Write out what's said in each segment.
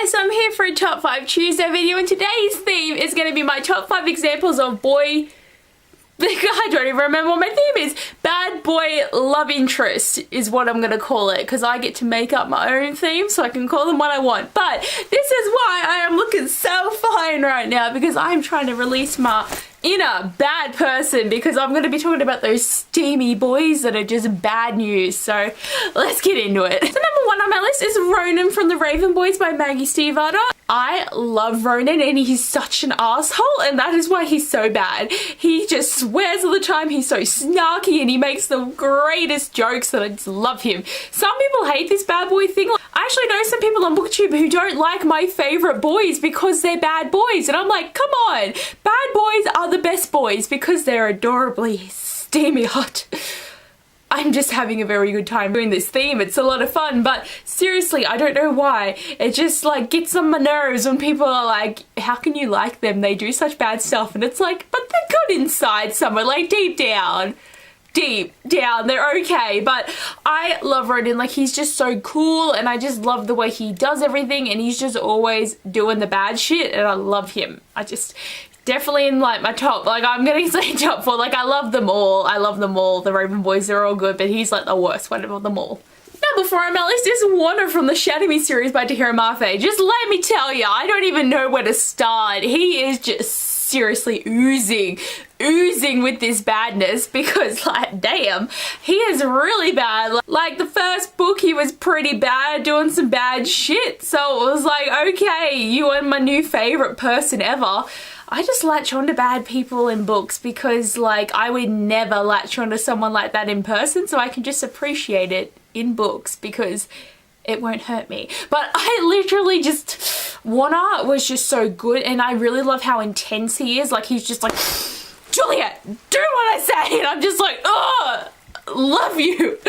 guys, so I'm here for a top 5 Tuesday video, and today's theme is going to be my top 5 examples of boy... I don't even remember what my theme is. Bad boy love interest is what I'm going to call it, because I get to make up my own theme, so I can call them what I want. But this is why I am looking so fine right now, because I'm trying to release my inner bad person, because I'm going to be talking about those steamy boys that are just bad news. So let's get into it. So number 1 on my list is Ronan from The Raven Boys by Maggie Stiefvater. I love Ronan, and he's such an asshole, and that is why he's so bad. He just swears all the time, he's so snarky, and he makes the greatest jokes that I just love him. Some people hate this bad boy thing. I actually know some people on BookTube who don't like my favourite boys because they're bad boys, and I'm like, come on, bad boys are the best boys because they're adorably steamy hot. I'm just having a very good time doing this theme. It's a lot of fun, but seriously, I don't know why. It just like gets on my nerves when people are like, how can you like them? They do such bad stuff. And it's like, but they're good inside somewhere, like deep down, they're okay. But I love Ronan. Like, he's just so cool, and I just love the way he does everything, and he's just always doing the bad shit, and I love him. Definitely in like my top, like I'm gonna say top 4, like I love them all. The Raven Boys, they're all good, but he's like the worst one of them all. Number 4 on my list is Warner from the Shadow Me series by Tahira Mafe. Just let me tell you, I don't even know where to start. He is just seriously oozing with this badness, because like damn, he is really bad. Like the first book he was pretty bad, doing some bad shit, so it was like, okay, you are my new favorite person ever. I just latch on to bad people in books because like I would never latch on to someone like that in person, so I can just appreciate it in books because it won't hurt me. But I literally just, Warner was just so good, and I really love how intense he is. Like, he's just like, Juliet, do what I say, and I'm just like, oh, love you.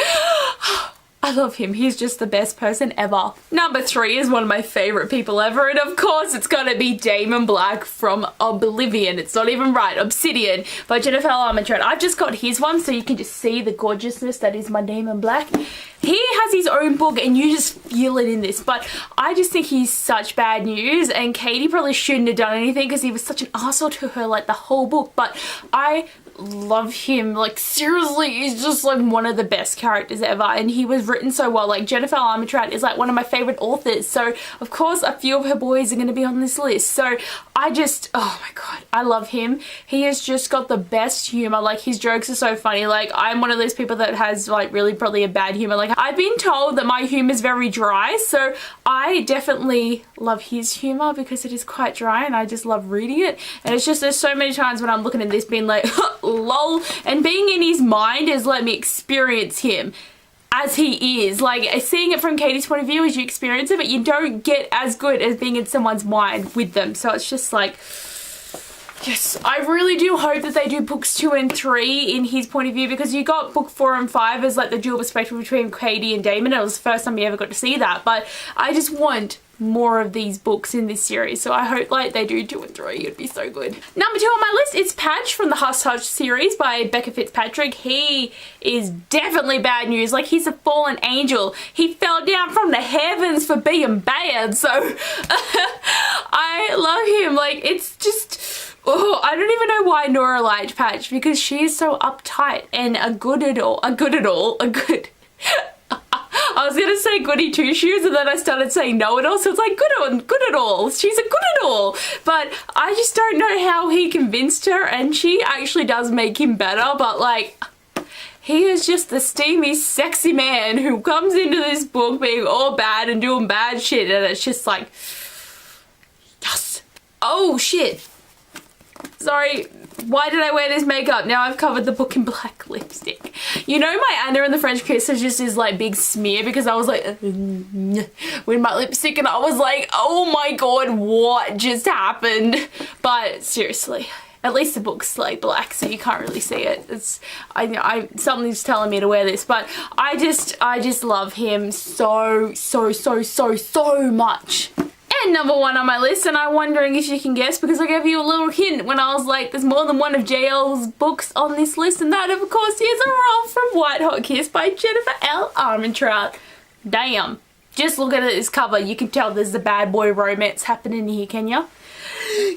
I love him. He's just the best person ever. Number 3 is one of my favorite people ever, and of course it's gonna be Damon Black from Oblivion. It's not even right. Obsidian by Jennifer Armentrout. I've just got his one, so you can just see the gorgeousness that is my Damon Black. He has his own book, and you just feel it in this, but I just think he's such bad news, and Katie probably shouldn't have done anything because he was such an arsehole to her like the whole book, but I love him. Like, seriously, he's just like one of the best characters ever, and he was written so well. Like, Jennifer Armentrout is like one of my favorite authors, so of course a few of her boys are going to be on this list. So I just, oh my god, I love him. He has just got the best humor. Like, his jokes are so funny. Like, I'm one of those people that has like really probably a bad humor. Like, I've been told that my humor is very dry, so I definitely love his humor because it is quite dry, and I just love reading it. And it's just, there's so many times when I'm looking at this being like lol, and being in his mind has let me experience him as he is. Like, seeing it from Katie's point of view as you experience it, but you don't get as good as being in someone's mind with them. So it's just like, yes, I really do hope that they do books 2 and 3 in his point of view, because you got book 4 and 5 as like the dual perspective between Katie and Damon. It was the first time you ever got to see that, but I just want more of these books in this series, so I hope like they do 2 and 3. It'd be so good. Number 2 on my list is Patch from the Hush Hush series by Becca Fitzpatrick. He is definitely bad news. Like, he's a fallen angel. He fell down from the heavens for being bad, so I love him. Like, it's just, oh, I don't even know why Nora liked Patch, because she is so uptight and a good. I was gonna say goody two shoes, and then I started saying know it all, so it's like good at all. She's a good at all. But I just don't know how he convinced her, and she actually does make him better, but like, he is just the steamy, sexy man who comes into this book being all bad and doing bad shit, and it's just like, yes. Oh shit. Sorry, why did I wear this makeup? Now I've covered the book in black lipstick. You know, my Anna and the French Kiss is just this like big smear, because I was like with my lipstick, and I was like, oh my god, what just happened? But seriously, at least the book's like black, so you can't really see it. It's something's telling me to wear this, but I just love him so much. And number 1 on my list, and I'm wondering if you can guess, because I gave you a little hint when I was like, there's more than one of JL's books on this list, and that of course is A Roll from White Hot Kiss by Jennifer L. Armentrout. Damn. Just look at this cover. You can tell there's a bad boy romance happening here, can you?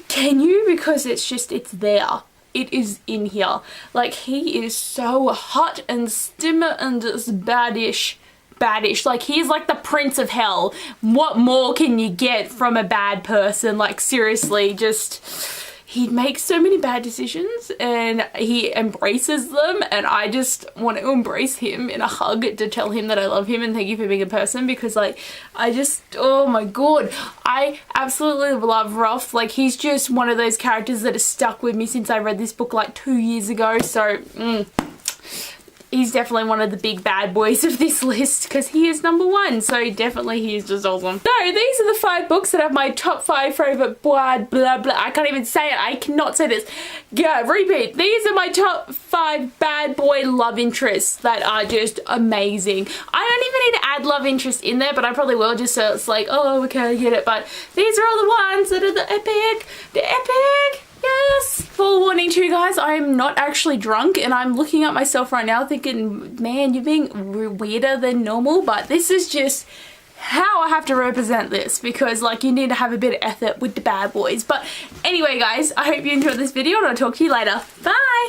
Can you? Because it's there. It is in here. Like, he is so hot and stimmer and just baddish. Like, he's like the prince of hell. What more can you get from a bad person? Like, seriously, just... he makes so many bad decisions and he embraces them, and I just want to embrace him in a hug to tell him that I love him and thank you for being a person, because like I just, oh my god, I absolutely love Ruff. Like, he's just one of those characters that has stuck with me since I read this book like 2 years ago, so he's definitely one of the big bad boys of this list because he is #1, so definitely he is just awesome. So these are the 5 books that have my top 5 favourite blah blah blah. I can't even say it. I cannot say this. Yeah, repeat. These are my top 5 bad boy love interests that are just amazing. I don't even need to add love interest in there, but I probably will, just so it's like, oh, okay, I get it. But these are all the ones that are the epic. The epic. Yes! Full warning to you guys, I am not actually drunk, and I'm looking at myself right now thinking, man, you're being weirder than normal, but this is just how I have to represent this, because like you need to have a bit of effort with the bad boys. But anyway guys, I hope you enjoyed this video and I'll talk to you later. Bye!